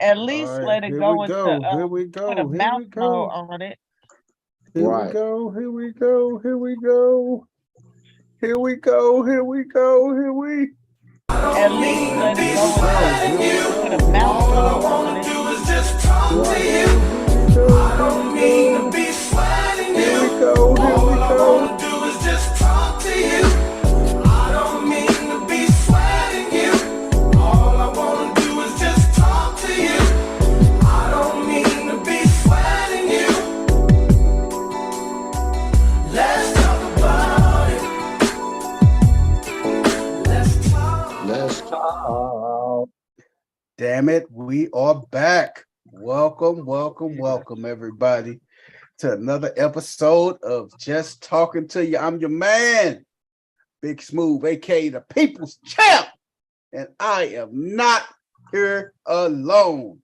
At All least right, let it here we go into go. Here we put a go. Here mouse we mode go. on it. Here we Right. go. Here we go. Here we go. Here we go. Here we go. Here we. At All least right, let it here go we go. into Here we put a go. Here mouse we mode go. on it. Right. Here we go. Here we go. Here we go. Here we go. Let's talk. Damn it, we are back. Welcome, welcome, welcome, everybody, to another episode of Just Talking to You. I'm your man, Big Smooth, aka the People's Champ, and I am not here alone.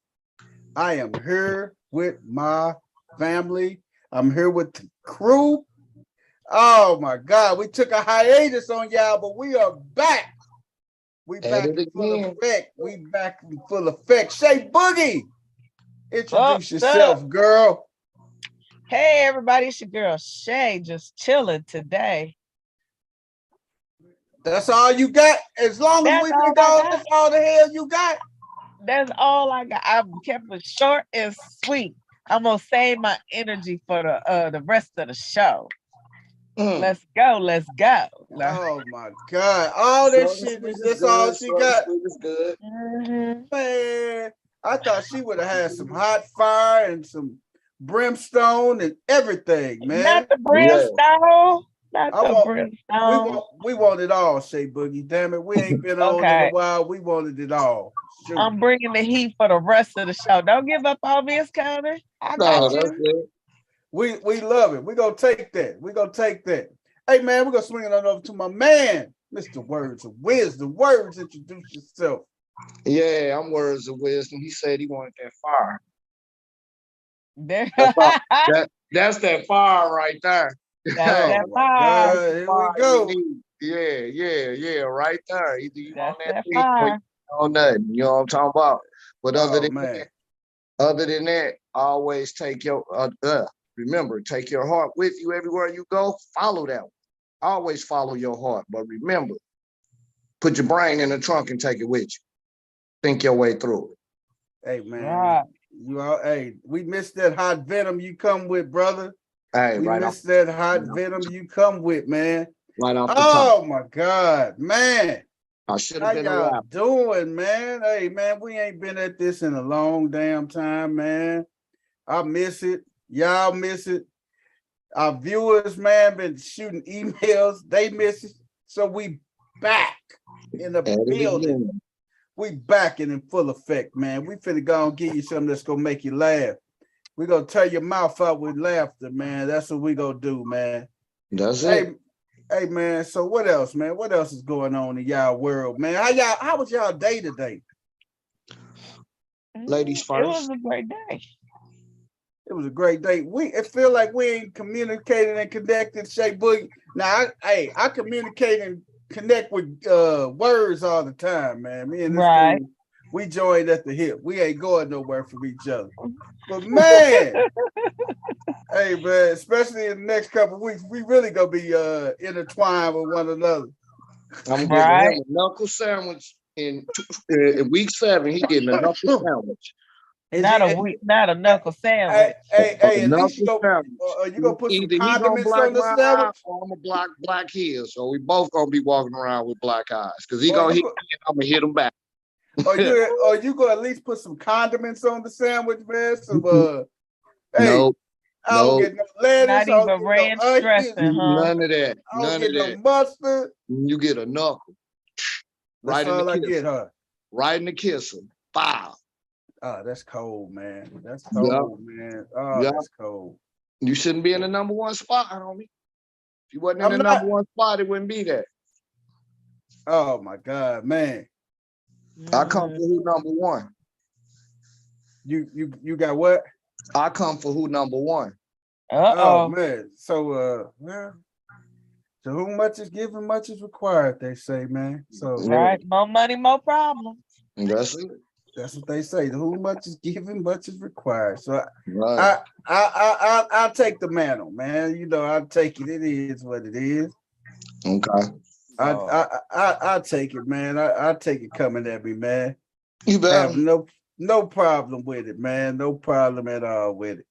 I am here with my family. I'm here with the crew. Oh my God, we took a hiatus on y'all, but we are back. We At back it in full again. effect. We back in full effect. Shay Boogie, introduce What's yourself, up? girl. Hey everybody, it's your girl Shay, just chilling today. That's all you got. As long as That's we've been all I gone, got. that's all the hell you got. That's all I got. I kept it short and sweet. I'm gonna save my energy for the rest of the show. Mm. Let's go, let's go. Oh my God. All that Short and shit sweet is is that's all good. she Short and got. sweet is good. Mhm. Man, I thought she would have had some hot fire and some brimstone and everything, man. Not the Yeah. brimstone. Not I the want brimstone. we want it all, Shay Boogie. Damn it. We ain't been on in a Okay. while. We wanted it all. Shoot. I'm bringing the heat for the rest of the show. Don't give up on me, it's coming. I No, got that's you. it. We love it. We're gonna take that. We're gonna take that. Hey man, we're gonna swing it on over to my man, Mr. Words of Wisdom. Words, introduce yourself. Yeah, I'm words of wisdom. He said he wanted that fire. There- That's, that's that fire right there. That's Oh that my fire. God, here we Fire you go. need. Yeah, right there. Either you on That's that that thing or you fire. on nothing. You know what I'm talking about? But Oh man. other than that, always take your remember, take your heart with you everywhere you go. Follow that one. Always follow your heart. But remember, put your brain in the trunk and take it with you. Think your way through it. Hey man. Right. You all hey, we missed that hot venom you come with, brother. Hey, We right off, missed that hot venom you come with, man. right off the top. Oh my God, man. I should How have been a y'all rapper. doing, man? Hey man, we ain't been at this in a long damn time, man. I miss it. Y'all miss it. Our viewers, man, been shooting emails. They miss it. So we back in the At it building. again. We back and in full effect, man. We finna go and give you something that's gonna make you laugh. We gonna tear your mouth out with laughter, man. That's what we gonna do, man. That's Hey, it. hey, man. So what else, man? What else is going on in y'all world, man? How was y'all day today? Ladies It first. was a great day. It was a great day. It feel like we ain't communicating and connected, Shay Boogie. Now, I communicate and connect with words all the time, man. Me and this Right. fool, we joined at the hip. We ain't going nowhere from each other. But man, hey man, especially in the next couple of weeks, we really gonna be intertwined with one another. I'm getting Right. him a knuckle sandwich in week 7. He getting a knuckle sandwich. Not a knuckle sandwich. Hey, A at least knuckle sandwich. you gonna put some Either he gonna condiments black on the my eye sandwich, or I'm gonna black his. So we both gonna be walking around with black eyes. Cause he or gonna you hit go, me and I'm gonna hit him back. or you gonna at least put some condiments on the sandwich, man. Some hey, Nope. I don't Nope. get no lettuce, Not I don't even get ranch no onions, dressing, huh? None of that. I don't None get of no that. mustard. You get a knuckle. That's Right in the all I kiss. get, huh? Right in the kisser. Wow. Oh, that's cold, man. That's Yeah. cold, man. Oh, Yeah. that's cold. You shouldn't be in the number 1 spot, homie. If you wasn't in I'm the not. number 1 spot, it wouldn't be there. Oh my God, man. I come for who number 1. You got what? I come for who number 1. Oh Uh-oh. man. So well, to whom much is given, much is required, they say, man. So Right. More money, more problems. That's it. That's what they say. Who much is given, much is required. So Right. I'll take the mantle, man. You know, I'll take it. It is what it is. Okay. I'll take it, man. I'll take it coming at me, man. You I better. have no problem with it, man. No problem at all with it.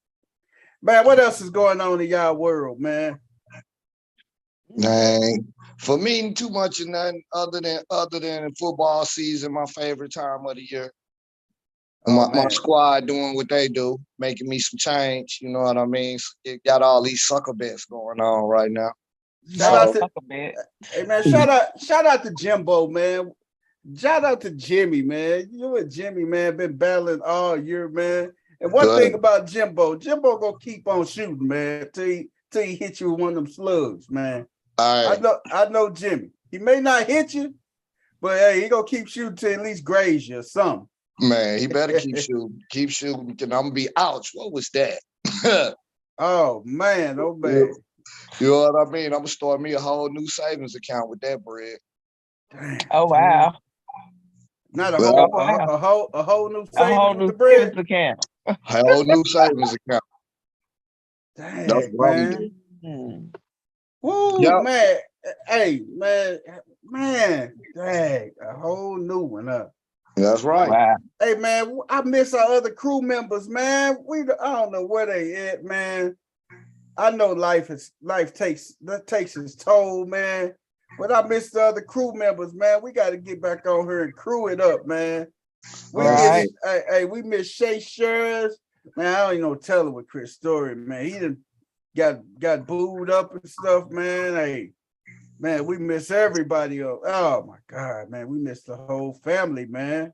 Man, what else is going on in y'all world, man? Dang. For me, too much of nothing other than football season, my favorite time of the year. Oh My man. squad doing what they do, making me some change. You know what I mean? It got all these sucker bets going on right now. Shout out So to hey man, shout out to Jimbo, man. Shout out to Jimmy, man. You and Jimmy, man, been battling all year, man. And one good. thing about Jimbo gonna keep on shooting, man, till he hit you with one of them slugs, man. All right. I know Jimmy. He may not hit you, but hey, he gonna keep shooting to at least graze you or something. Man, he better keep shooting. Keep shooting. I'm gonna be ouch. What was that? Oh man, oh man. You know what I mean? I'm gonna start me a whole new savings account with that bread. Damn, Oh wow. not a Well, whole new A savings whole with the new bread. savings account. a whole new savings account. That's Dang, what I'm gonna do. man. Mm. Woo, Yep. man. Hey, man. Dang, a whole new one up. That's right. Wow. Hey, man, I miss our other crew members, man. I don't know where they at, man. I know life takes its toll, man. But I miss the other crew members, man. We got to get back on here and crew it up, man. We Right. miss, we miss Shay Shurs. Man, I don't even know telling with Chris Story, man. He done got booed up and stuff, man. Hey, man, we miss everybody up. Oh my God, man, we miss the whole family, man.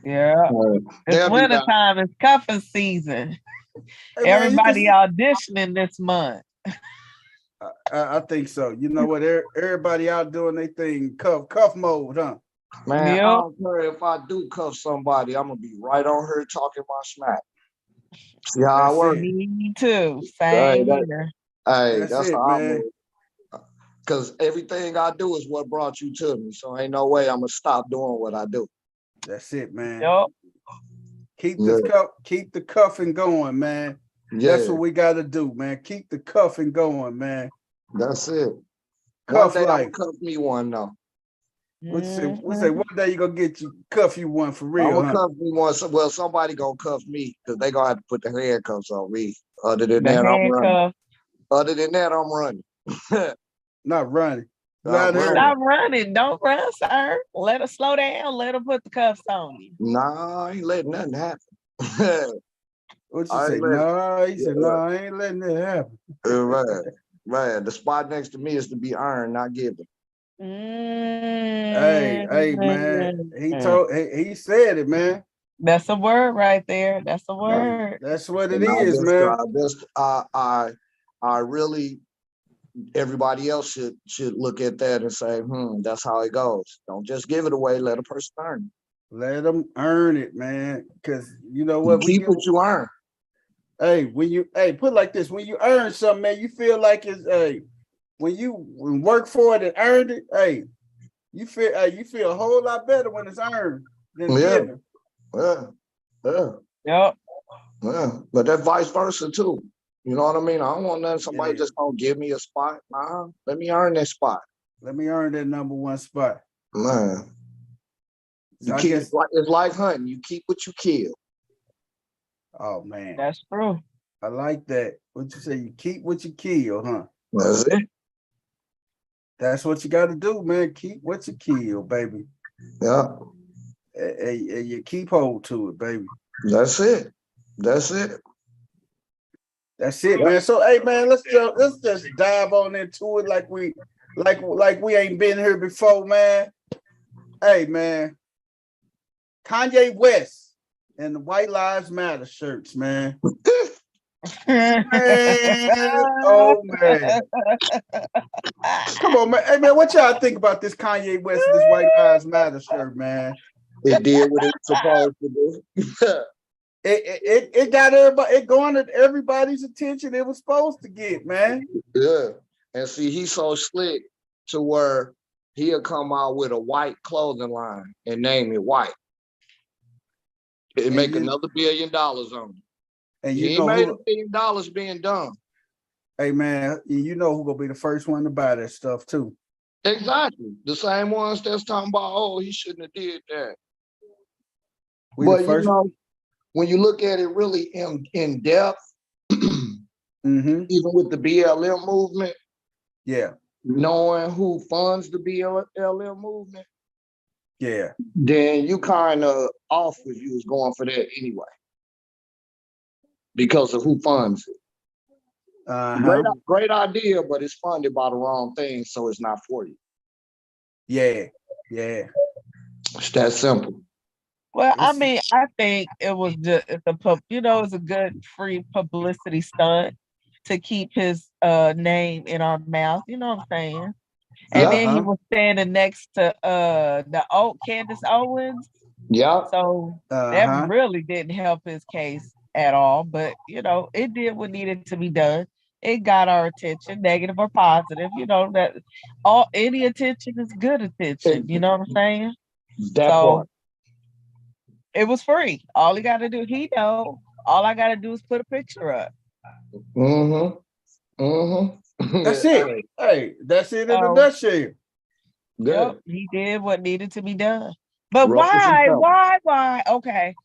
Yeah. It's They'll be winter back. time. It's cuffing season. Hey, man, Everybody auditioning this month. I think so. You know what? Everybody out doing their thing, cuff mode, huh? Man, I Yep. don't care if I do cuff somebody, I'm gonna be right on her talking my smack. See how I That's work? it. Me too. Hey, Same here. That's that's it, how I man. move. Because everything I do is what brought you to me. So ain't no way I'm gonna stop doing what I do. That's it, man. Yep. Keep Yeah. the cuffing going, man. That's Yeah, what we got to do, man. Keep the cuffing going, man. that's it. One Cuff day I'm gonna life. cuff me one though. We say Mhm. one day you gonna cuff you one for I'm real, gonna huh? cuff me one. Well, somebody gonna cuff me because they gonna have to put the handcuffs on me. Other than The that, I'm running. handcuff. Other than that, I'm running. Not running. You I'm out here? running. Stop running. Don't run, sir. Let her slow down. Let her put the cuffs on you. Nah, I ain't letting nothing happen. What you I say? ain't letting. No, he said, no, Yeah, I ain't letting it happen. man, man. The spot next to me is to be earned, not given. Hey, man. He said it, man. That's a word right there. That's a And word. That's what it and is, man. I really, everybody else should look at that and say, that's how it goes. Don't just give it away. Let a person earn Let them earn it, man. Cause you know it. You what? keep what you earn. Hey, put it like this, when you earn something, man, you feel like it's when you work for it and earned it, hey, you feel a whole lot better when it's earned than Yeah, given. yeah, yeah, Yep. yeah. But that vice versa too. You know what I mean? I don't want nothing. It Somebody is. just gonna give me a spot. Nah, let me earn that spot, Let me earn that number one spot. man. So You I keep guess, it's like hunting. You keep what you kill. oh man, That's true. I like that. What you say? You keep what you kill, huh? That's it. That's what you got to do, man. Keep what you kill, baby. Yeah, And you keep hold to it, baby. that's it. That's it. That's it, Yeah. man. So, hey, man, let's just dive on into it like we ain't been here before, man. Hey, man, Kanye West and the White Lives Matter shirts, man. Man, oh man, come on, man. Hey, man, what y'all think about this Kanye West and this White Lives Matter shirt, man? It did what it was supposed to do. It got everybody. It garnered everybody's attention. It was supposed to get, man. Yeah. And see, he's so slick to where he'll come out with a white clothing line and name it white. It make another $1 billion on you. And You you ain't know made who, $1 billion being dumb. hey man, you know who gonna be the first one to buy that stuff too. Exactly. The same ones that's talking about, oh, he shouldn't have did that. We the But first. when you look at it really in depth, Mm-hmm. even with the BLM movement, Yeah. knowing who funds the BLM movement, Yeah. then you kind of off if you was going for that anyway, because of who funds it. Great idea, but it's funded by the wrong thing, so it's not for you. Yeah. Yeah. It's that simple. Well, I mean, I think it was just it's a good free publicity stunt to keep his name in our mouth. You know what I'm saying? And then he was standing next to the old Candace Owens. Yeah. So that really didn't help his case at all. But it did what needed to be done. It got our attention, negative or positive. That any attention is good attention. You know what I'm saying? That part. It was free. All he got to do, all I got to do is put a picture up. Mm-hmm. Mm-hmm. That's it. Hey, that's it in a nutshell. Yep, he did what needed to be done. But why? Okay.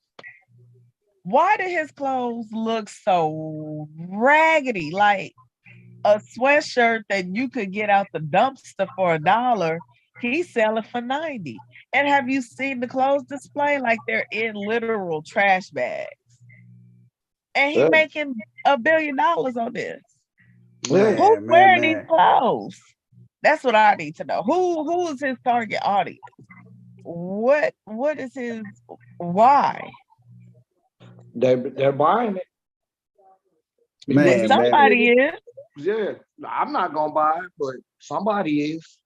Why did his clothes look so raggedy? Like a sweatshirt that you could get out the dumpster for $1, he's selling for 90. And have you seen the clothes display? Like they're in literal trash bags. And he making $1 billion on this. Who's wearing these clothes? That's what I need to know. Who is his target audience? What is his why? They're buying it. Somebody is. Yeah, I'm not gonna buy it, but somebody is.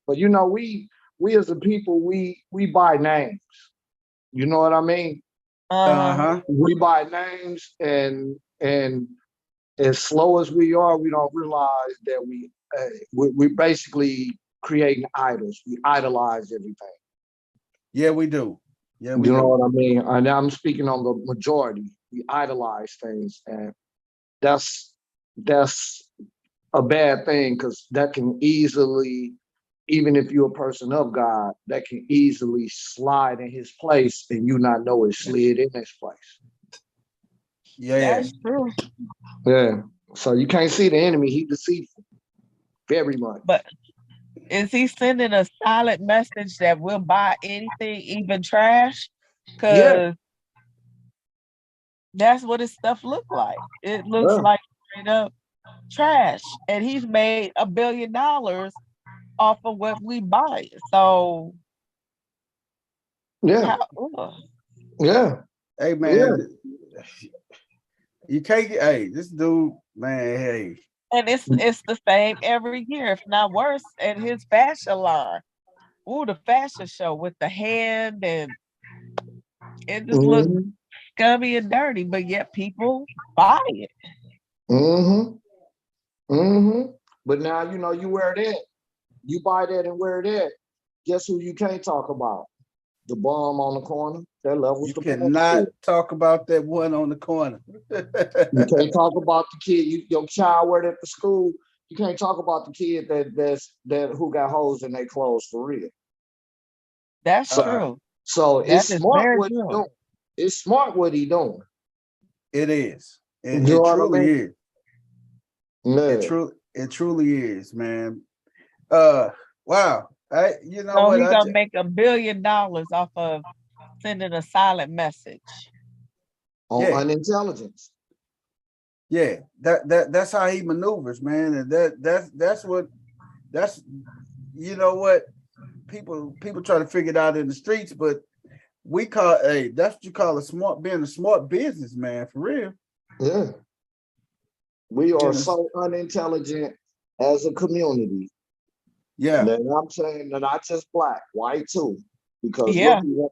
But we as a people, we buy names. You know what I mean? We buy names, and as slow as we are, we don't realize that we basically creating idols. We idolize everything. Yeah, we do. Yeah, we do. You know what I mean? And I'm speaking on the majority. We idolize things, and that's a bad thing, because that can easily, even if you're a person of God, that can easily slide in his place and you not know it slid in his place. Yeah. That's true. Yeah. So you can't see the enemy. He's deceitful. Very much. But is he sending a silent message that we'll buy anything, even trash? Because that's what his stuff look like. It looks like straight up trash. And he's made $1 billion off of what we buy. So yeah. Hey man, you can't get, hey, this dude, man, hey. And it's the same every year, if not worse, at his fashion line. Ooh, the fashion show with the hand, and it just looks scummy and dirty, but yet people buy it. But now you wear that, you buy that and wear that. Guess who you can't talk about? The bum on the corner. That levels. You cannot talk about that one on the corner. You can't talk about the kid. Your child worked at the school. You can't talk about the kid that who got holes in their clothes for real. That's true. So it's smart what he doing. It's smart what he doing. It is. It truly is. Yeah. It truly is, man. Wow. You know what? He's gonna make $1 billion off of sending a silent message on unintelligence. Yeah, that's how he maneuvers, man, and that's you know what, people try to figure it out in the streets, but we call that's what you call being a smart businessman, for real. Yeah, we are so unintelligent as a community. Yeah, and I'm saying that not just black, white too, because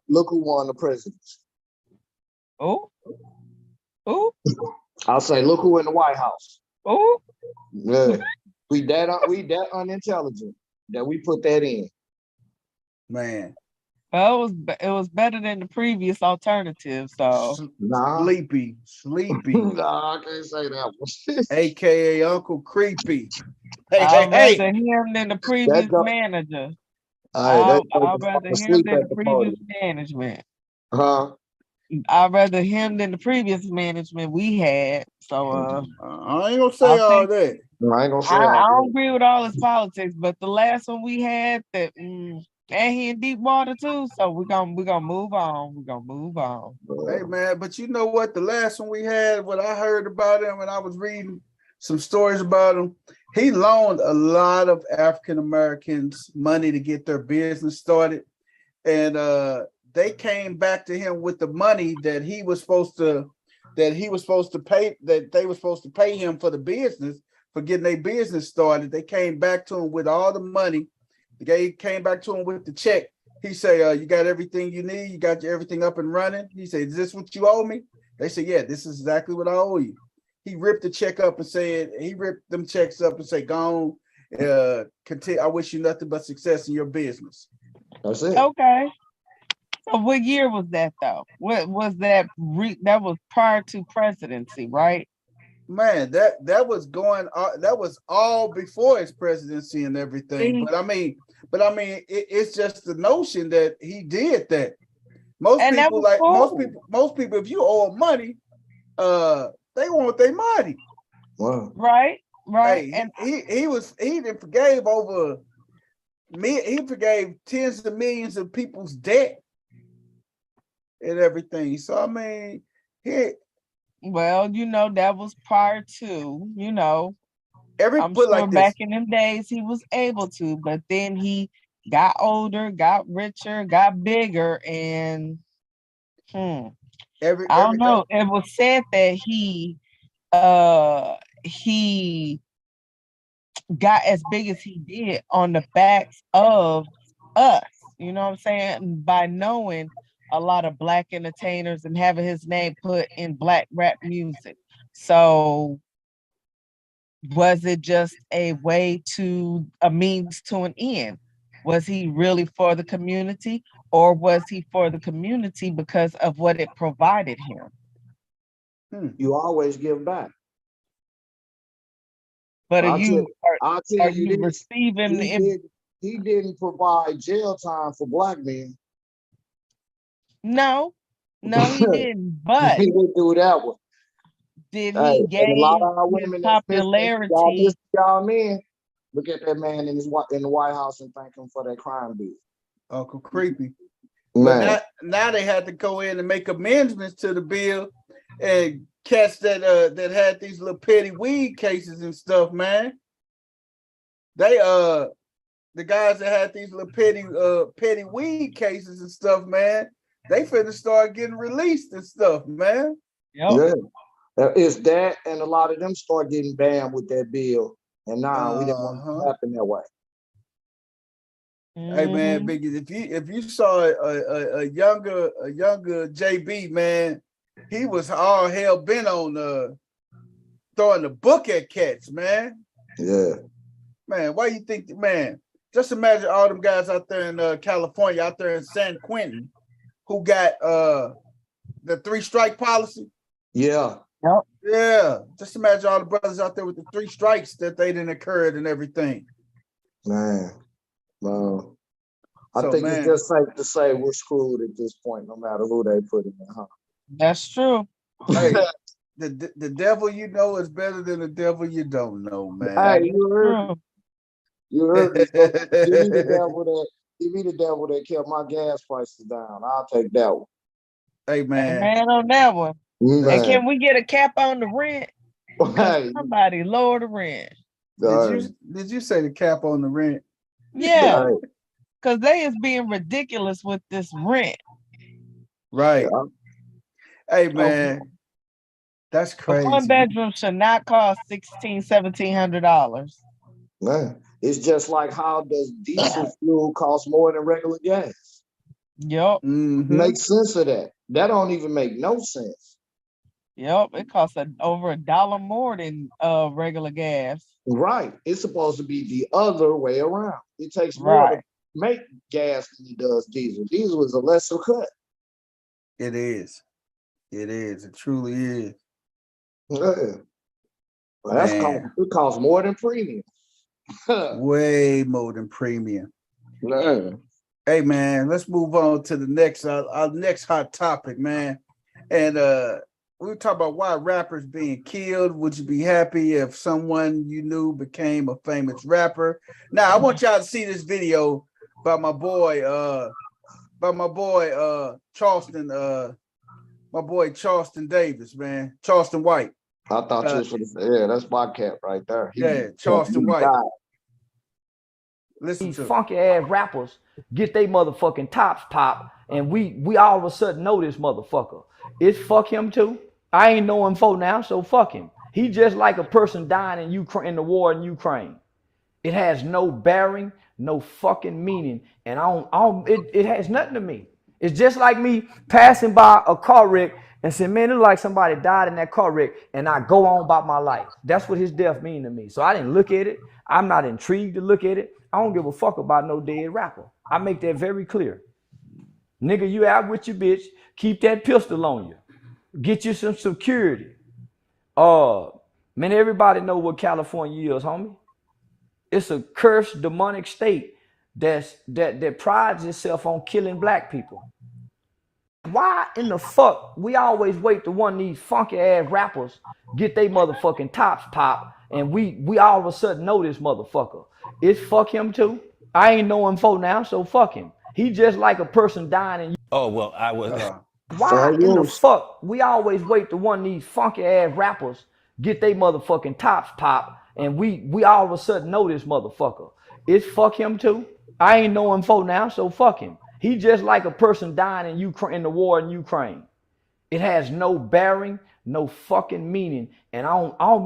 look who won the presidency. Oh, I'll say, look who in the White House. Oh, yeah, we that unintelligent that we put that in. Man, Well, it was better than the previous alternative. So Nah, Sleepy, Sleepy, nah, I can't say that one. aka Uncle Creepy. Hey, I'd hey, rather hey. him than the That previous go, manager. that I'd go rather him asleep than at the the previous podium. management. Huh? I'd rather him than the previous management we had. So I ain't gonna I say all think that. No, I ain't gonna say I all don't that. agree with all his politics, but the last one we had that and he in deep water too. So we're gonna move on. We're gonna move on. Hey man, but you know what? The last one we had, what I heard about him when I was reading some stories about him, he loaned a lot of African Americans money to get their business started. And they came back to him with the money that he was supposed to pay, that they were supposed to pay him for the business, for getting their business started. They came back to him with all the money. They came back to him with the check. He say, you got everything you need, you got everything up and running. He said, is this what you owe me? They said, yeah, this is exactly what I owe you. He ripped the check up and said, he ripped them checks up and say, go on, continue. I wish you nothing but success in your business. That's it. Okay. So what year was that though? What was that? That was prior to presidency, right? Man, that was going that was all before his presidency and everything. See? But I mean, it's just the notion that he did that. Most And that people, was like cool. most people, if you owe them money, they want their money. Wow. Right? Right. Hey, And he didn't forgave over me. He forgave tens of millions of people's debt and everything. So I mean, he well, that was prior to, every I'm put sure like back this. in them days he was able to, but then he got older, got richer, got bigger, and hmm, Every I don't every know. It was said that he got as big as he did on the backs of us. You know what I'm saying? By knowing a lot of black entertainers and having his name put in black rap music. So was it just a means to an end? Was he really for the community, or was he for the community because of what it provided him? You always give back. But I'll tell I'll are tell you you this. receiving He it? did he didn't provide jail time for black men. No, no, he didn't. But He didn't do that one. did Hey, he and a lot gain of our his women that's missing, y'all miss popularity? y'all men. Look at that man in the White House and thank him for that crime bill. Uncle Creepy. But Man, now they had to go in and make amendments to the bill and cats that had these little petty weed cases and stuff, man. They the guys that had these little petty weed cases and stuff, man, they finna start getting released and stuff, man. Yep. yeah. It's that and a lot of them start getting banned with that bill. And now we didn't want it to Uh-huh. happen that way. Hey man, Mm-hmm. Biggie, if you saw a younger JB, man, he was all hell bent on throwing the book at cats, man. Yeah. Man, why you think, man? Just imagine all them guys out there in California, out there in San Quentin, who got the 3-strike policy. Yeah. Yep. Yeah, just imagine all the brothers out there with the 3 strikes that they didn't occurred and everything. Man. Well, I So think it's man, just safe to say we're screwed at this point, no matter who they put in there, That's true. hey, the devil you know is better than the devil you don't know, Hey, That man. is you heard me. true. You heard me. So give me the devil that kept my gas prices down. I'll take that one. Hey man, Amen on that one. And Man. can we get a cap on the rent? Because Hey, somebody lower the rent. did you say the cap on the rent? Yeah, hey, because they is being ridiculous with this rent. Right. yeah. Hey A, man, that's a one crazy. bedroom should not cost $1,700. Man, it's just like how does diesel fuel cost more than regular gas? Yep. Mm-hmm. Make sense of that. That don't even make no sense. Yep. It costs over $1 more than regular gas. Right. It's supposed to be the other way around. It takes more to Right. make gas than he does diesel. Diesel is a lesser cut. It is. It is. It truly is. Yeah. Well, it costs more than premium. Way more than premium. Yeah. Hey man, let's move on to the next our next hot topic, man. And we talk about why rappers being killed. Would you be happy if someone you knew became a famous rapper? Now I want y'all to see this video by my boy Charleston, my boy Charleston Davis, man. Charleston White. I thought you was for the that's my cat right there. Charleston White. Listen these to funky ass rappers get they motherfucking tops pop, and we all of a sudden know this motherfucker. It's fuck him too. I ain't know him for now, so fuck him. He just like a person dying in Ukraine, in the war in Ukraine. It has no bearing, no fucking meaning, and it has nothing to me. It's just like me passing by a car wreck and saying, man, it look like somebody died in that car wreck, and I go on about my life. That's what his death mean to me. So I didn't look at it. I'm not intrigued to look at it. I don't give a fuck about no dead rapper. I make that very clear. Nigga, you out with your bitch. Keep that pistol on you. Get you some security. Man, everybody know what California is, homie. It's a cursed, demonic state that prides itself on killing black people. Why in the fuck we always wait to one of these funky ass rappers get they motherfucking tops pop, and we all of a sudden know this motherfucker? It's fuck him too. I ain't know him for now, so fuck him. He just like a person dying in. Oh well, I was. Why in the fuck we always wait to one of these funky ass rappers get they motherfucking tops pop, and we all of a sudden know this motherfucker? It's fuck him too. I ain't know him for now, so fuck him. He just like a person dying in Ukraine, in the war in Ukraine. It has no bearing, no fucking meaning, and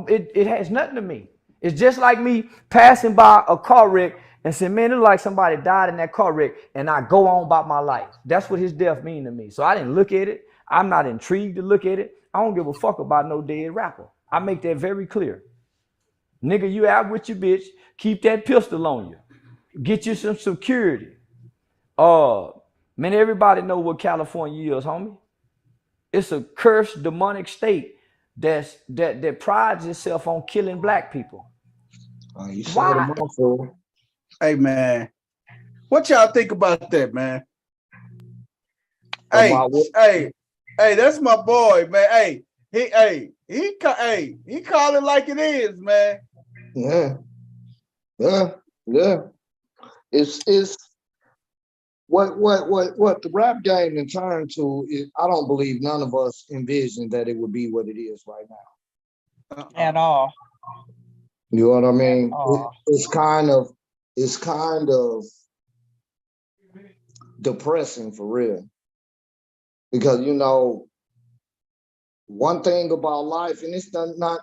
it has nothing to me. It's just like me passing by a car wreck and saying, man, it look like somebody died in that car wreck, and I go on about my life. That's what his death mean to me. So I didn't look at it. I'm not intrigued to look at it. I don't give a fuck about no dead rapper. I make that very clear. Nigga, you out with your bitch. Keep that pistol on you. Get you some security. Man, everybody know what California is, homie. It's a cursed, demonic state that prides itself on killing black people. Why? Hey man, what y'all think about that, man? Hey, that's my boy, man. He call it like it is, man. Yeah. It's what the rap game in turn to is, I don't believe none of us envisioned that it would be what it is right now. At all. You know what I mean? It's kind of depressing for real. Because one thing about life, and it's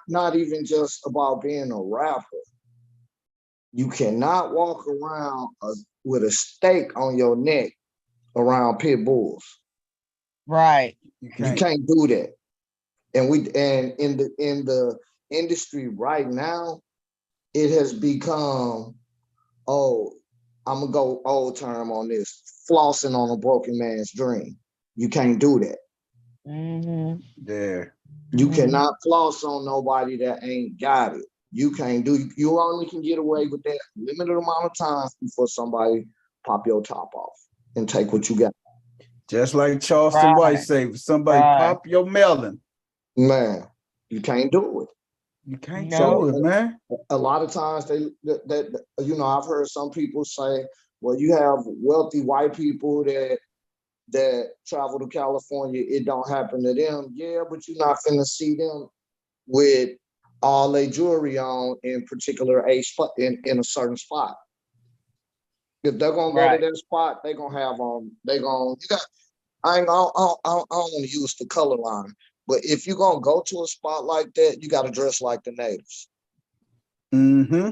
not even just about being a rapper. You cannot walk around with a stake on your neck around pit bulls. Right. You can't do that. And in the industry right now, it has become, I'm gonna go old term on this, flossing on a broken man's dream. You can't do that. Mm-hmm. There. You cannot floss on nobody that ain't got it. You can't do. You only can get away with that limited amount of time before somebody pop your top off and take what you got. Just like Charleston White say, if somebody pop your melon, man, you can't do it. You can't do it, man. A lot of times I've heard some people say, well, you have wealthy white people that travel to California, it don't happen to them. Yeah, but you're not finna see them with all their jewelry on in particular in a certain spot. If they're gonna go to that spot, they're gonna have on. I don't want to use the color line, but if you're gonna go to a spot like that, you gotta dress like the natives. Mm-hmm.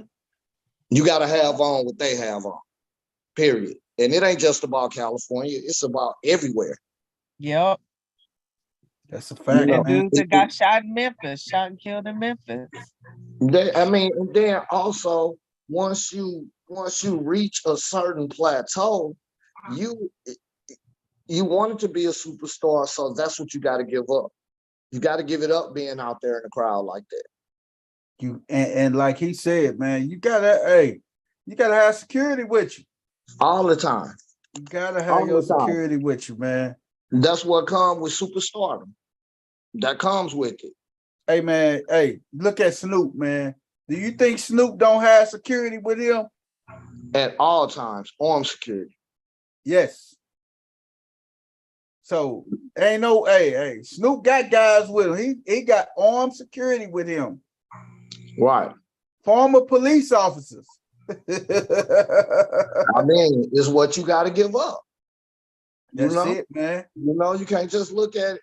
You gotta have on what they have on. Period. And it ain't just about California; it's about everywhere. Yep. That's a fact. That dude that got shot in Memphis, shot and killed in Memphis. And then also once you you reach a certain plateau, you wanted to be a superstar, so that's what you got to give up. You got to give it up being out there in the crowd like that. And like he said, man, you gotta have security with you all the time. You gotta have your security with you, man. That's what comes with superstardom. That comes with it. Hey, man. Hey, look at Snoop, man. Do you think Snoop don't have security with him? At all times, armed security. Yes. So ain't no Snoop got guys with him. He got armed security with him. Right. Former police officers. I mean, it's what you got to give up. That's it, man. You know, you can't just look at it.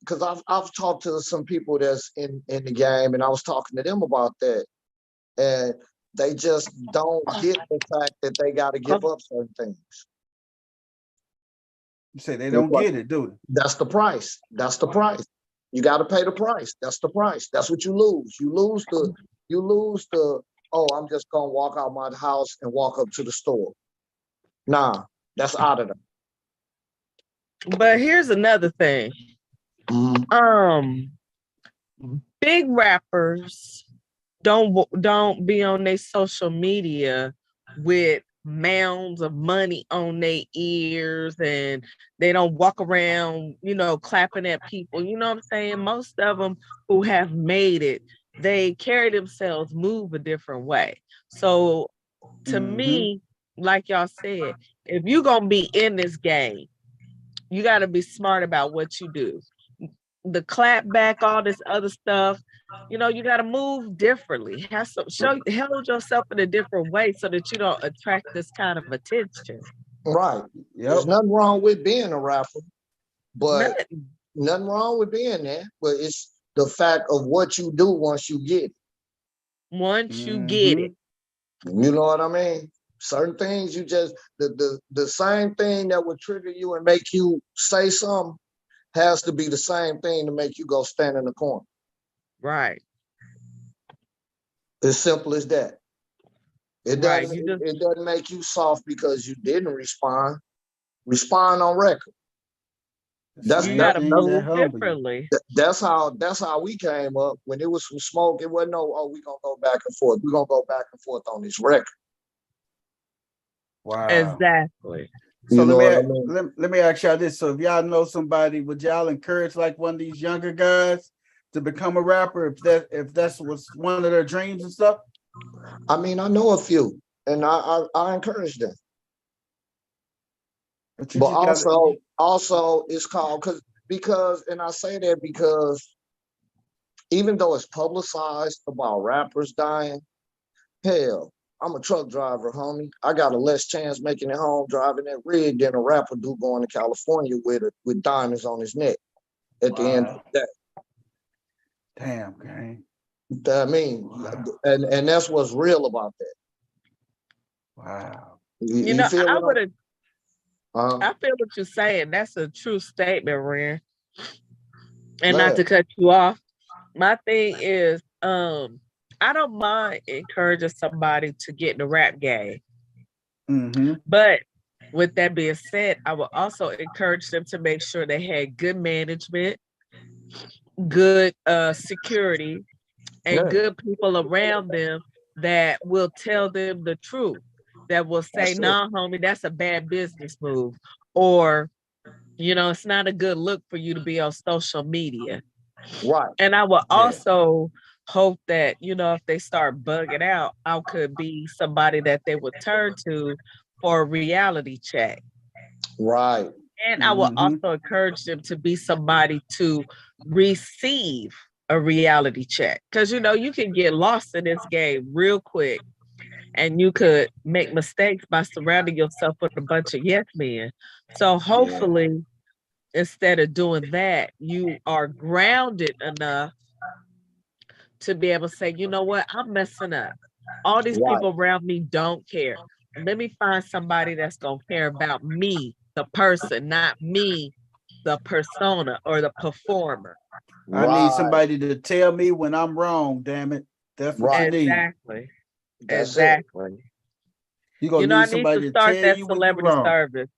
Because I've talked to some people that's in the game, and I was talking to them about that, and they just don't get the fact that they got to give up certain things. You say they don't get it, do they? That's the price. That's the price. You got to pay the price. That's the price. That's what you lose. You lose the. Oh, I'm just gonna walk out my house and walk up to the store. Nah, that's out of there. But here's another thing. Big rappers don't be on their social media with mounds of money on their ears, and they don't walk around, clapping at people. You know what I'm saying? Most of them who have made it, they carry themselves, move a different way. So to me, like y'all said, if you're gonna be in this game, you got to be smart about what you do. The clap back, all this other stuff, you got to move differently. Hold yourself in a different way so that you don't attract this kind of attention. Right. Yep. There's nothing wrong with being a rapper, but nothing wrong with being there. But it's the fact of what you do once you get it. Once you get it. You know what I mean? Certain things you just, the same thing that would trigger you and make you say something has to be the same thing to make you go stand in the corner. Right. As simple as that. It doesn't make you soft because you didn't respond. Respond on record. You gotta move differently. That's how we came up. When it was some smoke, it wasn't we gonna go back and forth. We're gonna go back and forth on this record. Wow. Exactly. So let me ask y'all this. So if y'all know somebody, would y'all encourage like one of these younger guys to become a rapper if that's was one of their dreams and stuff? I mean, I know a few, and I encourage them. But also it's called because and I say that because even though it's publicized about rappers dying, hell, I'm a truck driver, homie. I got a less chance making it home driving that rig than a rapper do going to California with diamonds on his neck at the end of the day. Damn, gang. I mean, and that's what's real about that. Wow. I feel what you're saying. That's a true statement, Ren. And not to cut you off. My thing is, I don't mind encouraging somebody to get in the rap game. But with that being said, I will also encourage them to make sure they had good management, good security, and good people around them that will tell them the truth, that will say, nah, homie, that's a bad business move. Or, it's not a good look for you to be on social media. Right. And I will also hope that, if they start bugging out, I could be somebody that they would turn to for a reality check. Right. And I will also encourage them to be somebody to receive a reality check. Because, you can get lost in this game real quick. And you could make mistakes by surrounding yourself with a bunch of yes men. So hopefully, instead of doing that, you are grounded enough to be able to say, you know what, I'm messing up. All these people around me don't care. Let me find somebody that's going to care about me, the person, not me, the persona or the performer. I need somebody to tell me when I'm wrong, damn it. That's what I need. Exactly. You gonna I need need to somebody to start tell that you when you're celebrity wrong. service.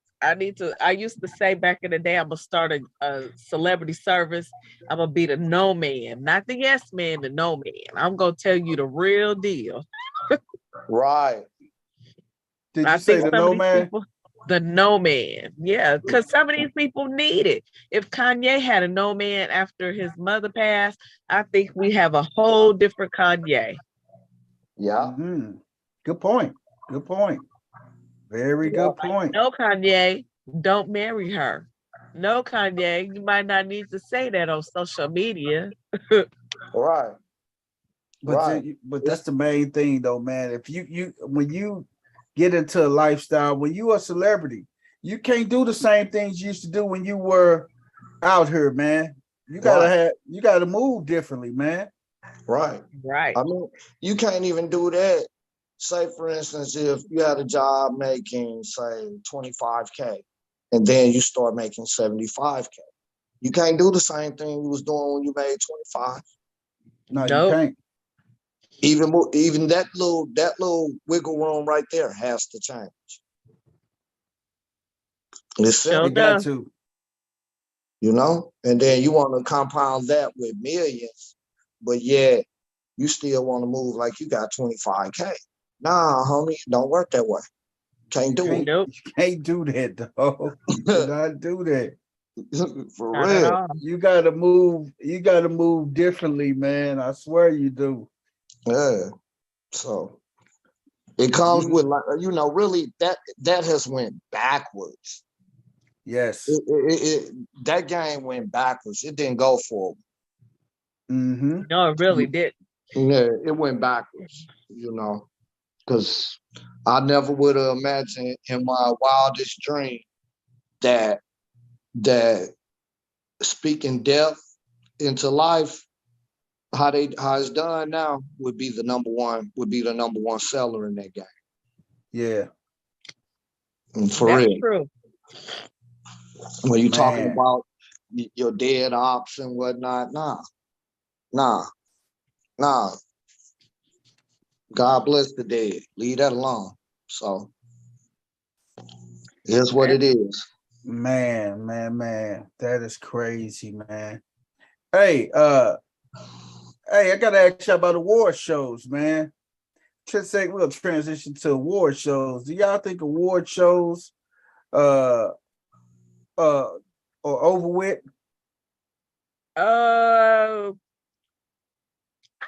I used to say back in the day, I'm gonna start a celebrity service. I'm gonna be the no man, not the yes man, the no man. I'm gonna tell you the real deal. Right. Did I you say think the some of no these man? people, the no man, yeah, because some of these people need it. If Kanye had a no man after his mother passed, I think we have a whole different Kanye. Yeah. Mm-hmm. Good point. Good point. Very Yeah. good point. No, Kanye, don't marry her. No, Kanye, you might not need to say that on social media. Right. Right. But that's the main thing though, man. If you when you get into a lifestyle, when you a celebrity, you can't do the same things you used to do when you were out here, man. Right. You gotta move differently, man. Right. Right. I mean, you can't even do that. Say, for instance, if you had a job making, say, 25K, and then you start making 75K, you can't do the same thing you was doing when you made 25. No, you Nope. can't. Even that little wiggle room right there has to change. It's Show It simple, got enough. to. and then you want to compound that with millions, but yet you still want to move like you got 25K. Nah, homie, don't work that way. Can't do Nope. You can't do that, dog. You it. cannot do that. For Not at real. all. You gotta move differently, man. I swear you do. Yeah. So it comes You with, like, really that has went backwards. yes. That game went backwards. It didn't go forward. Mm-hmm. No, it really did. Yeah, it went backwards, because I never would have imagined in my wildest dream that that speaking death into life, how it's done now, would be the number one seller in that game. Yeah, And for That's real, true. when you're talking man. about your dead ops and whatnot, nah, nah. God bless the dead. Leave that alone. So here's what That's it is. Man. That is crazy, man. Hey, hey, I gotta ask you about award shows, man. We'll transition to award shows. Do y'all think award shows uh are over with? uh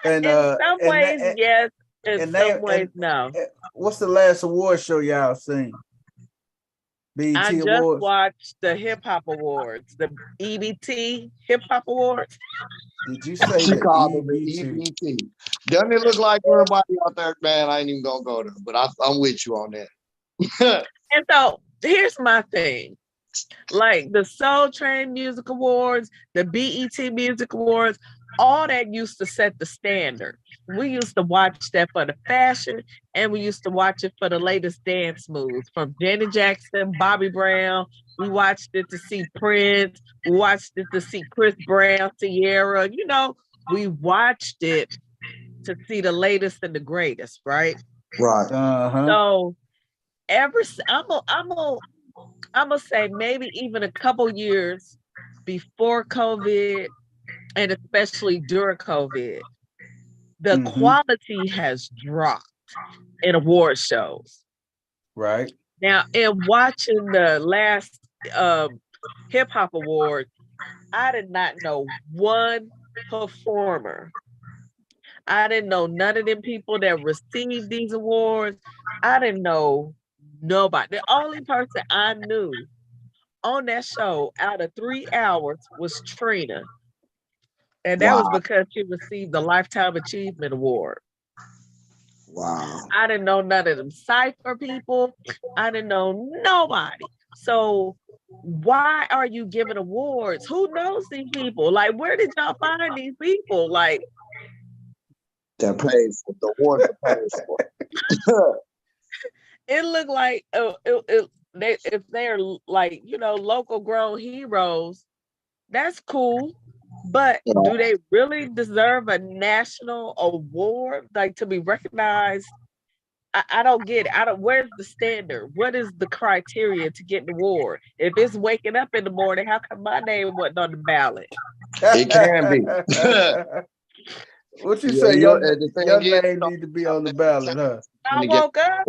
And in some ways, yes. In and they some ways, no. what's the last award show y'all seen? I BET just Awards. watched the Hip Hop Awards, the EBT Hip Hop Awards. Did you say She the called it the EBT? EBT. Doesn't it look like everybody out there, man? I ain't even gonna go there, but I'm with you on that. And so here's my thing. Like the Soul Train Music Awards, the BET Music Awards, all that used to set the standard. We used to watch that for the fashion, and we used to watch it for the latest dance moves from Janet Jackson, Bobby Brown. We watched it to see Prince. We watched it to see Chris Brown, Sierra. We watched it to see the latest and the greatest, right? Right. Uh-huh. So I'm gonna say maybe even a couple years before COVID, and especially during COVID, the Mm-hmm. quality has dropped in award shows. Right. Now, in watching the last hip hop awards, I did not know one performer. I didn't know none of them people that received these awards. I didn't know nobody. The only person I knew on that show out of 3 hours was Trina. And that was Wow. because she received the Lifetime Achievement Award. Wow. I didn't know none of them Cypher people. I didn't know nobody. So why are you giving awards? Who knows these people? Like, where did y'all find these people? Like, That paid for the awards are paid for. it looked like if they're like, local grown heroes, that's cool. But do they really deserve a national award, like to be recognized I don't get it. I don't. Where's the standard? What is the criteria to get the award? If it's waking up in the morning, how come my name wasn't on the ballot? It can be. What you Yeah, say? the Your thing is, name need to be on the ballot, huh? I to get woke up.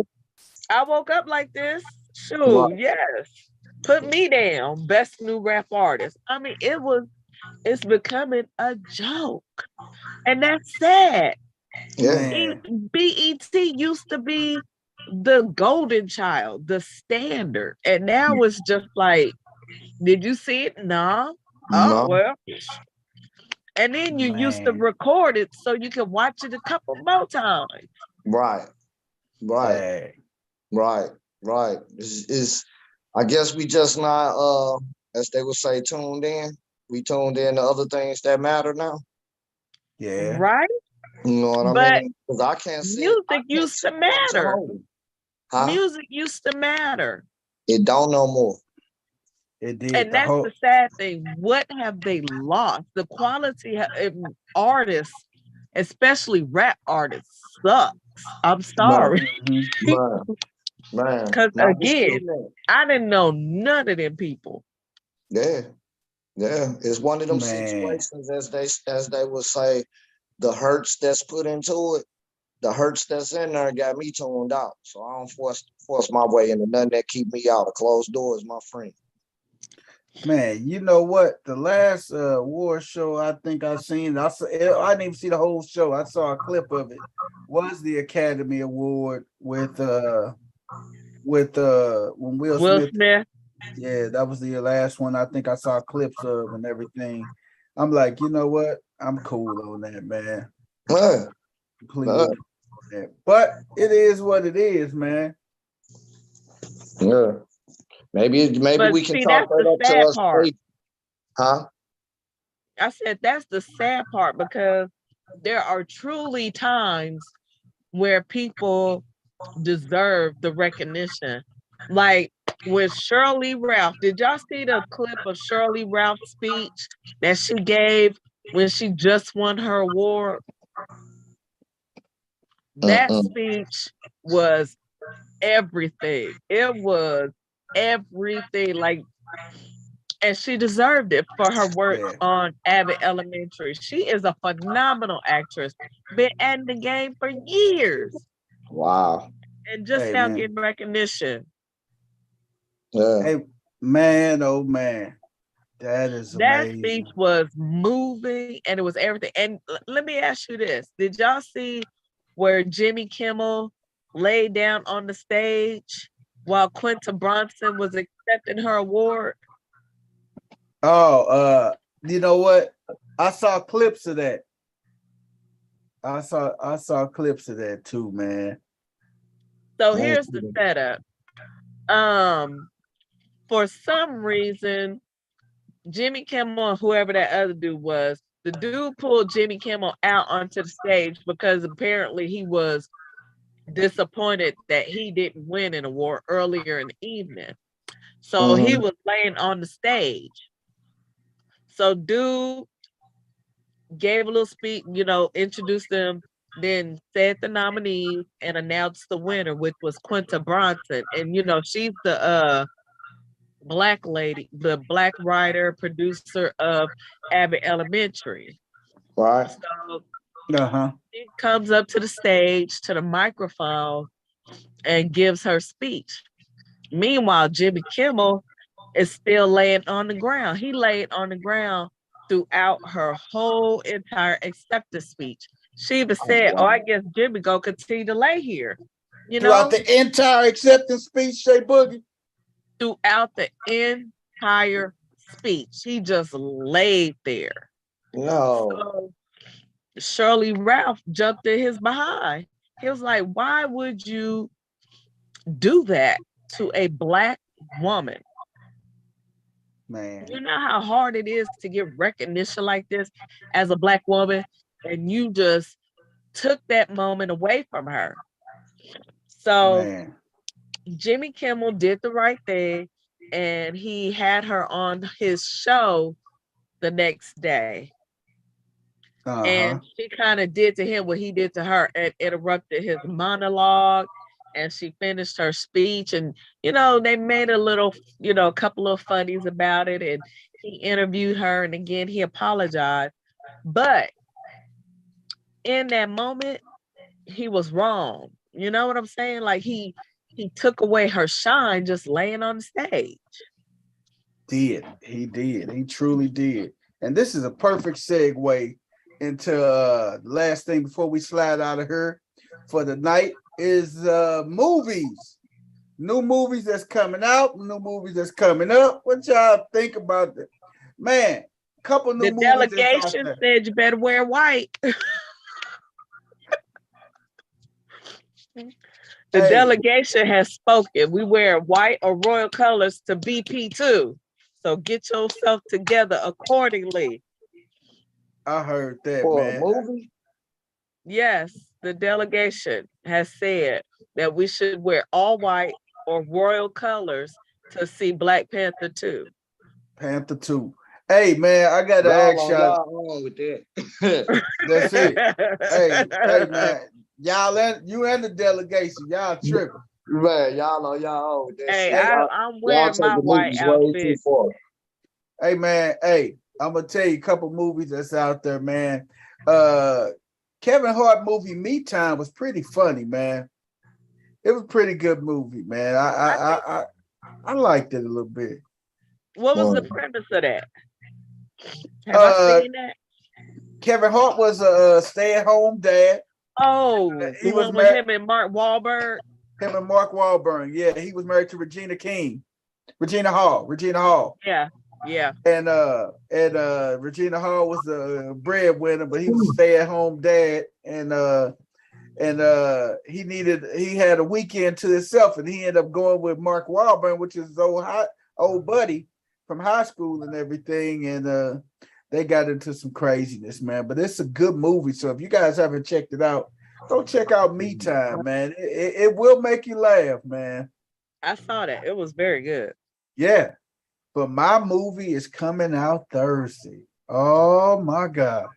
I woke up like this. right. Shoot, yes. Put me down. Best new rap artist. I mean, it's becoming a joke. And that's sad. Yeah. Man, BET used to be the golden child, the standard. And now it's just like, did you see it? No. Oh, No. well. And then you used to man, record it so you could watch it a couple more times. Right. Right. hey, Right. Right. Is I guess we just not as they would say tuned in. We tuned in to other things that matter now. yeah, Right? You know what I But mean? Because I can't sit. I music can't used sit to and watch a matter. whole. Huh? Music used to matter. It don't no more. it did And the that's whole. the sad thing. What have they lost? The quality of artists, especially rap artists, sucks. I'm Man, sorry. Mhm. man, man. Because Not again, disputing that. I didn't know none of them people. Yeah. Yeah. It's one of them Man, situations as they would say, the hurts that's put into it, the hurts that's in there got me tuned out. So I don't force my way into nothing that keep me out. A closed door is my friend. man, you know what? The last award show I think I seen, I didn't even see the whole show. I saw a clip of it. Was the Academy Award with when Will Will Smith. Smith. Yeah, that was the last one I think I saw clips of and everything. I'm like, you know what? I'm cool on that, man. Huh, Completely huh, cool on that. But it is what it is, man. yeah. Maybe But we can see, talk that's the that up to sad us. part. Huh? I said that's the sad part because there are truly times where people deserve the recognition. Like with Shirley Ralph, did y'all see the clip of Shirley Ralph's speech that she gave when she just won her award? That Mm-mm. speech was everything. It was everything. Like, and she deserved it for her work Yeah. on Abbott Elementary. She is a phenomenal actress, been in the game for years, Wow. and just Hey, now man. getting recognition. Yeah. Hey, man, oh man. That is That speech amazing. was moving and it was everything. And let me ask you this. Did y'all see where Jimmy Kimmel laid down on the stage while Quinta Bronson was accepting her award? Oh, you know what? I saw clips of that. I saw clips of that too, man. So I ain't here's see the that. setup. For some reason, Jimmy Kimmel, whoever that other dude was, the dude pulled Jimmy Kimmel out onto the stage because apparently he was disappointed that he didn't win an award earlier in the evening. So he Mhm. was laying on the stage. So dude gave a little speech, introduced them, then said the nominees and announced the winner, which was Quinta Bronson. And she's the black lady, the black writer, producer of Abbott Elementary. Right. So Uh-huh. she comes up to the stage, to the microphone, and gives her speech. Meanwhile, Jimmy Kimmel is still laying on the ground. He laid on the ground throughout her whole entire acceptance speech. She even Oh, said, "Oh, wow. I guess Jimmy gonna continue to lay here." You Throughout know, the entire acceptance speech, Shay Boogie. throughout the entire speech, he just laid there. No. So Shirley Ralph jumped in his behind. He was like, "Why would you do that to a black woman? Man, You know how hard it is to get recognition like this as a black woman, and you just took that moment away from her." So man. Jimmy Kimmel did the right thing, and he had her on his show the next day. Uh-huh. And she kind of did to him what he did to her and interrupted his monologue. and she finished her speech, and they made a little, a couple of funnies about it, and he interviewed her, and again he apologized. But in that moment, he was wrong. You know what I'm saying? Like he took away her shine just laying on the stage. He did. He truly did. And this is a perfect segue into the last thing before we slide out of here for the night is movies. New movies that's coming out, new movies that's coming up. What y'all think about that? Man, a couple new The movies that's out delegation there. said you better wear white. The delegation has spoken. We wear white or royal colors to BP2. So get yourself together accordingly. I heard that, For man. a movie? Yes, the delegation has said that we should wear all white or royal colors to see Black Panther 2. Panther 2. Hey, man, I got to ask y'all. Y'all on with that. That's it. Hey, man. You and the delegation, y'all tripping. Man, y'all know y'all on with that. Hey, Shit. I'm wearing my white outfit. Hey, man. Hey, I'm going to tell you a couple movies that's out there, man. Kevin Hart movie Me Time was pretty funny, man. It was a pretty good movie, man. I liked it a little bit. What was the premise of that? Have I seen that? Kevin Hart was a stay-at-home dad. Oh, he was with him and Mark Wahlberg. Him and Mark Wahlberg. Yeah, he was married to Regina Hall. Yeah. And Regina Hall was the breadwinner, but he was a stay-at-home dad, and he had a weekend to himself, and he ended up going with Mark Wahlberg, which is his old buddy from high school and everything, and they got into some craziness, man. But it's a good movie, so if you guys haven't checked it out, go check out Me Time, man. It will make you laugh, man. I saw that. It was very good. Yeah. But my movie is coming out Thursday. Oh my God.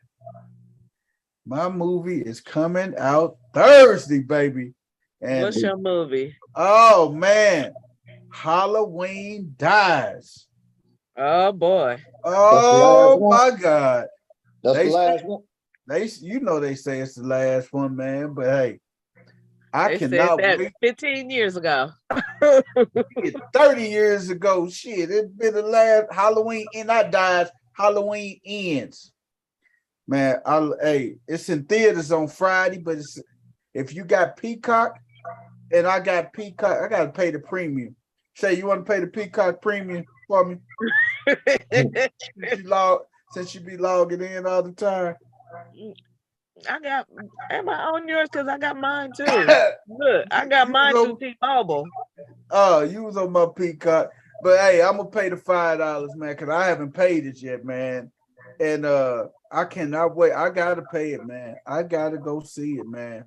My movie is coming out Thursday, baby. And what's your movie? Oh man. Halloween Dies. Oh boy. Oh my God. That's the last one. They say it's the last one, man. But hey, I cannot wait. 15 years ago. 30 years ago. Shit, it's been the last Halloween and I died. Halloween ends. Man, it's in theaters on Friday, but if you got Peacock and I got Peacock, I gotta pay the premium. Say you want to pay the Peacock premium for me? Since you be logging in all the time. Am I on yours? Because I got mine too. Look, I got mine through T-Mobile. Oh, you was on my Peacock. But hey, I'm gonna pay the $5, man, because I haven't paid it yet, man. And I cannot wait. I gotta pay it, man. I gotta go see it, man.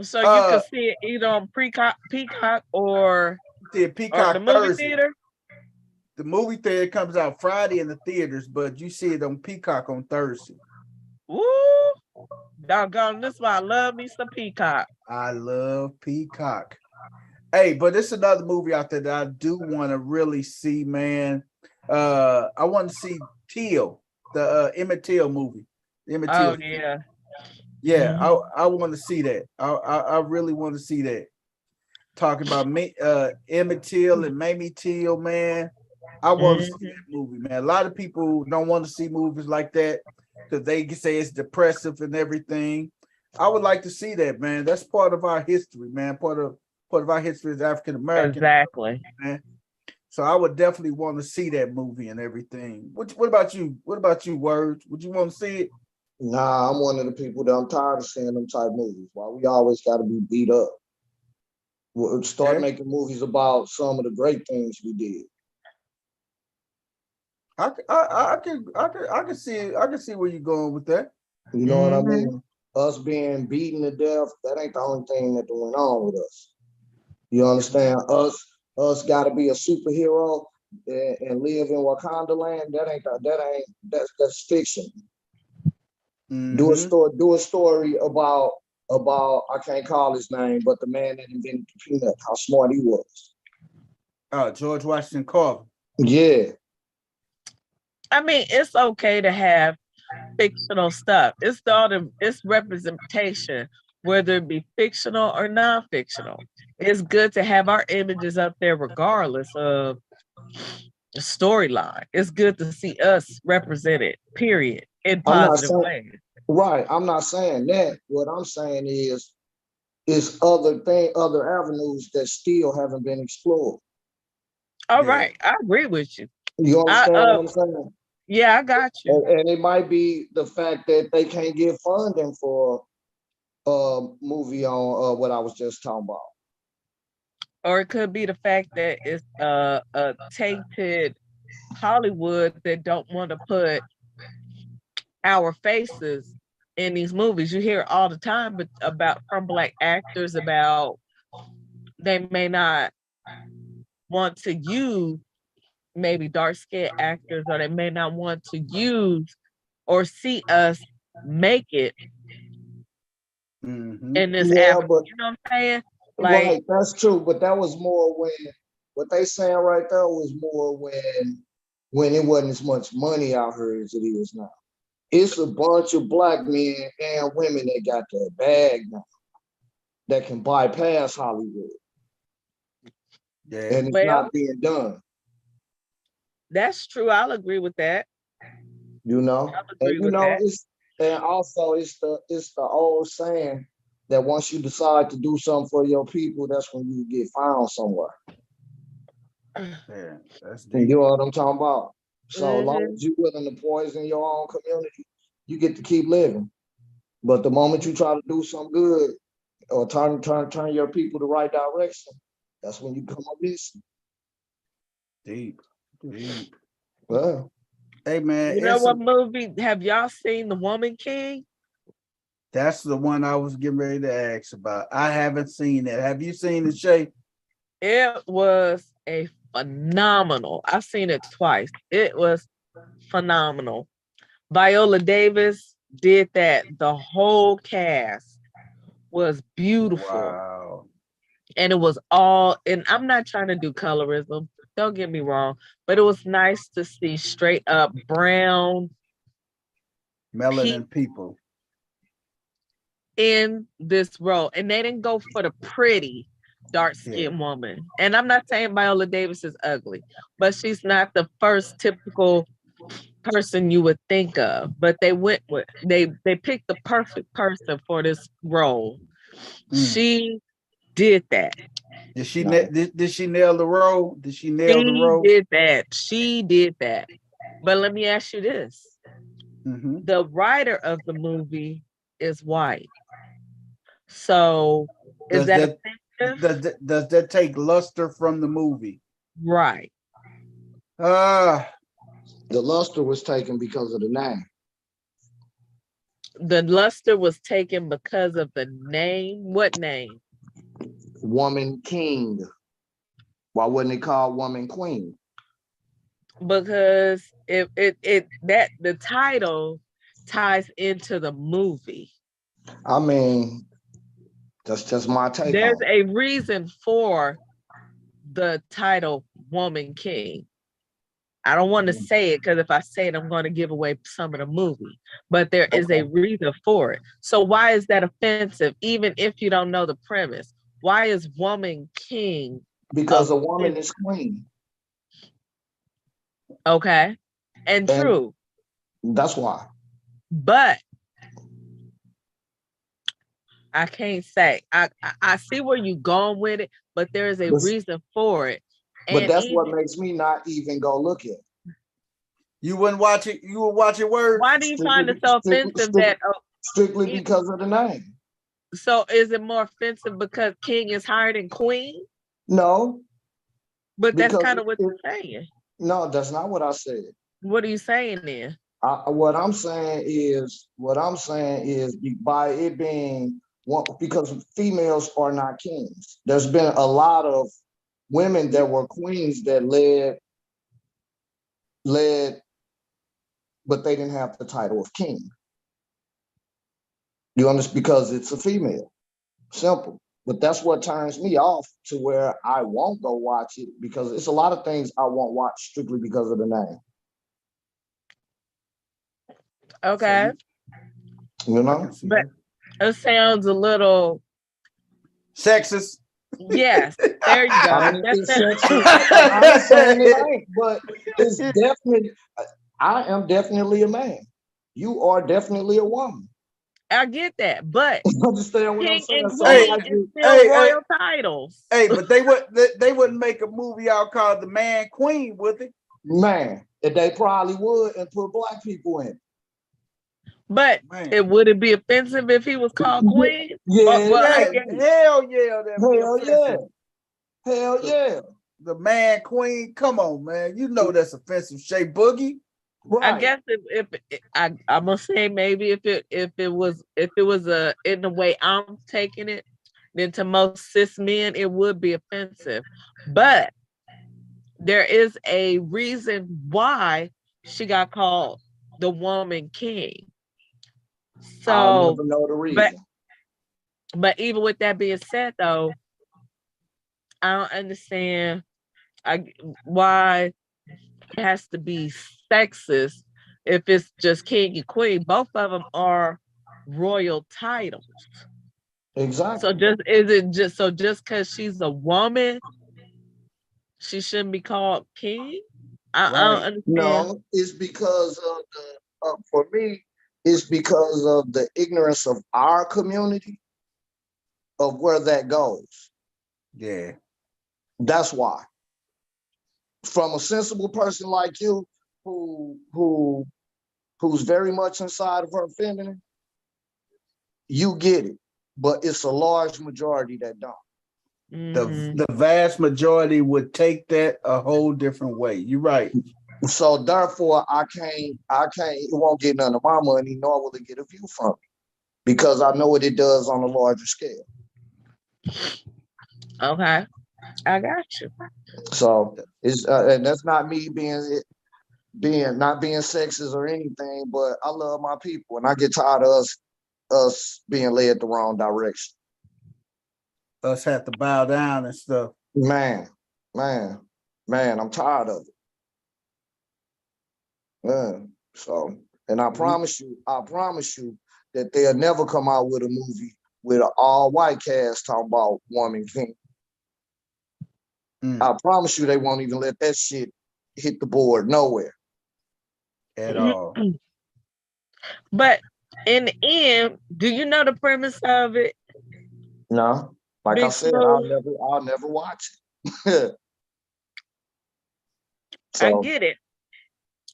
So you can see it either on Peacock or Peacock the movie theater. The movie theater comes out Friday in the theaters, but you see it on Peacock on Thursday. Woo! Doggone, this is why I love me some Peacock. I love Peacock. Hey, but it's another movie out there that I do want to really see, man. I want to see Till, the Emmett Till movie. Oh yeah. Yeah, I want to see that. I really want to see that. Talking about Emmett Till and Mamie Till, man. I want to see that movie, man. A lot of people don't want to see movies like that because they say it's depressive and everything. I would like to see that, man. That's part of our history, man. Part of our history is African American. Exactly, man. So I would definitely want to see that movie and everything. What about you? What about you, Words? Would you want to see it? Nah, I'm one of the people that I'm tired of seeing them type movies. Why we always got to be beat up? We'll start making movies about some of the great things we did. I can see where you're going with that. You know what I mean? Us being beaten to death, that ain't the only thing that went on with us. You understand? Us got to be a superhero and live in Wakanda land. That's fiction. Do a story about about, I can't call his name, but the man that invented the peanut, how smart he was. George Washington Carver. Yeah. I mean, it's okay to have fictional stuff. It's representation, whether it be fictional or non-fictional. It's good to have our images up there regardless of the storyline. It's good to see us represented, period, in I'm not positive saying, ways. right. I'm not saying that. What I'm saying is other avenues that still haven't been explored. All right, I agree with you. You understand what I'm saying? Yeah, I got you. And it might be the fact that they can't get funding for a movie on what I was just talking about. Or it could be the fact that it's a tainted Hollywood that don't want to put our faces in these movies. You hear all the time about from Black actors about they may not want to use maybe dark-skinned actors, or they may not want to use or see us make it in this avenue. But you know what I'm saying? Right, Like, that's true. But that was more when what they saying right there was more when it wasn't as much money out here as it is now. It's a bunch of Black men and women that got their bag now that can bypass Hollywood. Yeah. And it's not being done. That's true. I'll agree with that. You know? I'll agree And with that. and also it's the old saying that once you decide to do something for your people, that's when you get found somewhere. Yeah, that's deep. You know what I'm talking about? So as long as you're willing to poison your own community, you get to keep living. But the moment you try to do something good or turn your people the right direction, that's when you come up missing. Deep. Well, hey man, you know what movie have y'all seen? The Woman King? That's the one I was getting ready to ask about. I haven't seen it. Have you seen it, Shay? It was a phenomenal. I've seen it twice. It was phenomenal. Viola Davis did that. The whole cast was beautiful. Wow. And it was all, and I'm not trying to do colorism, don't get me wrong, but it was nice to see straight up brown melanin people in this role. And they didn't go for the pretty dark-skinned woman. And I'm not saying Viola Davis is ugly, but she's not the first typical person you would think of. But they went with they picked the perfect person for this role. She did that. Did she did she nail the role? Did she nail the role? She did that. But let me ask you this. The writer of the movie is white. So is that offensive? Does that take luster from the movie? Right. The luster was taken because of the name. The luster was taken because of the name. What name? Woman King. Why wouldn't it call Woman Queen? Because the title ties into the movie. I mean, that's just my take. There's a reason for the title Woman King. I don't want to say it because if I say it, I'm going to give away some of the movie. But there is a reason for it. So why is that offensive? Even if you don't know the premise, why is Woman King? Because a woman is queen. Okay, and true. That's why. But I can't say. I see where you're going with it, but there is a reason for it. But that's what makes me not even go look at it. You wouldn't watch it? You would watch it Word? Why do you find it so offensive that strictly because of the name? So is it more offensive because King is higher than Queen? No. But that's kind of what you're saying. No, that's not what I said. What are you saying then? What I'm saying is by it being one, because females are not kings. There's been a lot of women that were queens that led, but they didn't have the title of king. You understand? Because it's a female. Simple. But that's what turns me off to where I won't go watch it, because it's a lot of things I won't watch strictly because of the name. Okay. You know? But it sounds a little sexist. Yes, there you go. I mean, it's sexist. I'm saying it ain't, but it's definitely. I am definitely a man. You are definitely a woman. I get that, but understand what I'm king saying? and So queen I is still royal titles. Hey, but they wouldn't make a movie out called The Man Queen, would they? Man, they probably would, and put black people in. But it wouldn't be offensive if he was called queen. Yeah, hell yeah, hell yeah, hell yeah. The Man Queen, come on, man. You know that's offensive, Shay Boogie. Right. I guess if I'm gonna say maybe if it was in the way I'm taking it, then to most cis men it would be offensive. But there is a reason why she got called the woman king. So I'll never know the reason. But even with that being said, though, I don't understand why it has to be sexist if it's just king and queen. Both of them are royal titles. Exactly. So just because she's a woman, she shouldn't be called king? I don't understand. No, it's because of the for me, it's because of the ignorance of our community of where that goes. Yeah. That's why. From a sensible person like you, who's very much inside of her feminine, you get it. But it's a large majority that don't. The vast majority would take that a whole different way. You're right. So therefore, I can't. It won't get none of my money, nor will it get a view from it, because I know what it does on a larger scale. Okay, I got you. So it's and that's not me being sexist or anything, but I love my people, and I get tired of us being led the wrong direction. Us have to bow down and stuff. Man, I'm tired of it. So, and I promise you that they'll never come out with a movie with an all-white cast talking about woman king. I promise you they won't even let that shit hit the board nowhere. At all. But in the end, do you know the premise of it? No. Like I said, I'll never watch it. So, I get it.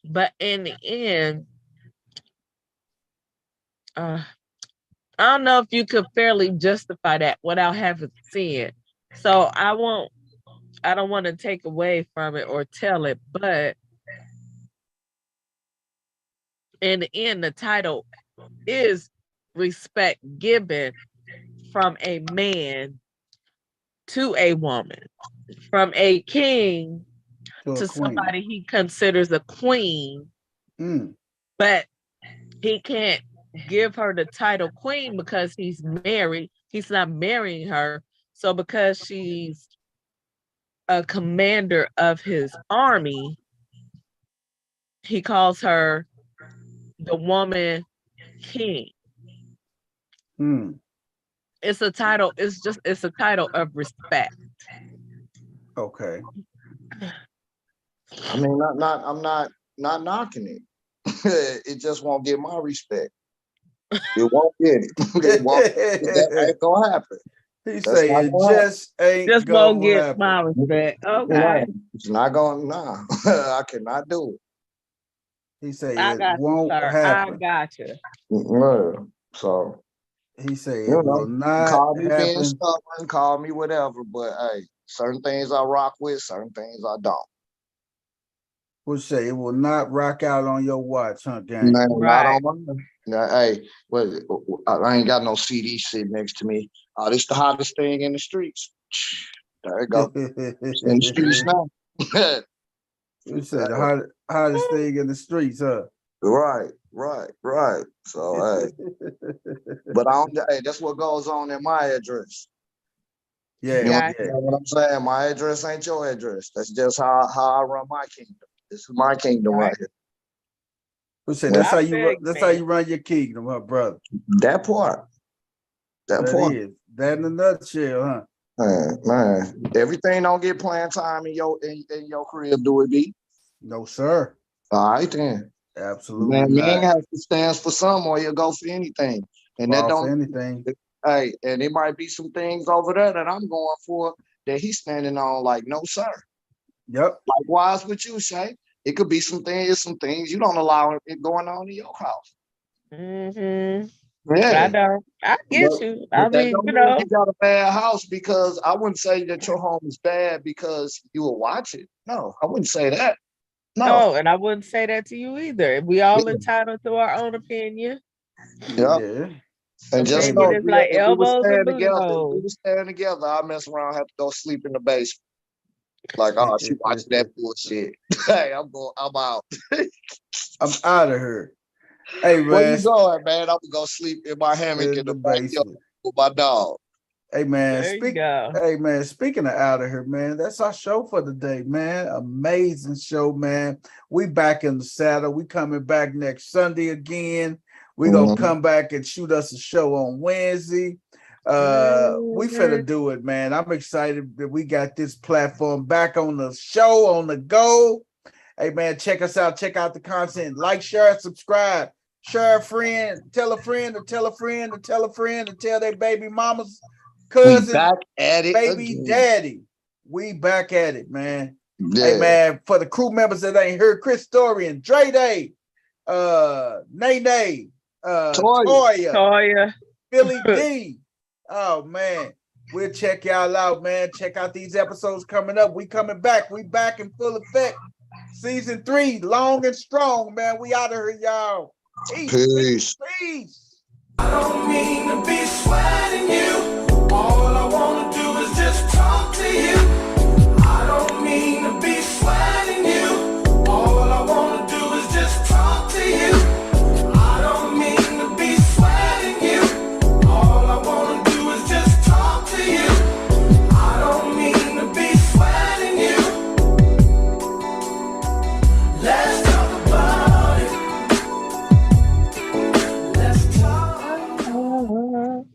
But in the end, I don't know if you could fairly justify that without having seen it. So I don't want to take away from it or tell it, but in the end, the title is respect given from a man to a woman, from a king to somebody he considers a queen, but he can't give her the title queen because he's married. He's not marrying her. So because she's a commander of his army, he calls her the woman king. It's a title. It's a title of respect. Okay. I mean, I'm not knocking it. It just won't get my respect. It won't get it. That ain't gonna happen. He say it just ain't gonna get my respect. Okay. It's not gonna. Nah, I cannot do it. He say it won't happen. I got you. So he say it will not call me happen. Being stubborn, call me whatever, but hey, certain things I rock with, certain things I don't. We'll say it will not rock out on your watch, huh, gang? Man, right. Not on mine. Hey, I ain't got no CD sitting next to me. Oh, this the hottest thing in the streets. There you go. It's in the streets now. You said the hottest thing in the streets, huh? Right. Right. So hey, but hey, that's what goes on in my address. Yeah, You yeah. understand what I'm saying? My address ain't your address. That's just how I run my kingdom. This is my kingdom right here. Who said Well, that's how you run? That's how you run your kingdom, huh, brother? That part. That part. Is that in a nutshell, huh? Man, everything don't get playing time in your crib, do it be? No, sir. All right then. Absolutely Man, not. has to stand for some or you'll go for anything. And Fall that don't for anything. Hey, and there might be some things over there that I'm going for that he's standing on, like, no, sir. Yep. Likewise with you, Shay. It could be some things you don't allow it going on in your house. I know. I get you. I mean, you got a bad house, because I wouldn't say that your home is bad because you will watch it. No, I wouldn't say that. No, and I wouldn't say that to you either. We all entitled to our own opinion. Yeah. And just know, is like if we were elbows and booty together, holes. I mess around, have to go sleep in the basement. Like, oh, she watching that bullshit. Hey, I'm out. I'm out of here. Hey, man. Where you going, man? I'm gonna go sleep in my hammock in the basement with my dog. Hey, man. Speaking of out of here, man, that's our show for the day, man. Amazing show, man. We back in the saddle. We coming back next Sunday again. We gonna come back and shoot us a show on Wednesday. We finna do it, man. I'm excited that we got this platform back on the show, on the go. Hey, man, check us out. Check out the content. Like, share, subscribe. Share a friend. Tell a friend to tell a friend to tell a friend to tell their baby mamas, cousins, back at it, baby again. daddy. We back at it, man. Yeah. Hey, man, for the crew members that ain't heard, Chris Dorian, Dre Day, Nene, Toya, Billy D. Oh, man. We'll check y'all out, man. Check out these episodes coming up. We coming back. We back in full effect. Season 3, long and strong, man. We out of here, y'all. Peace. I don't mean to be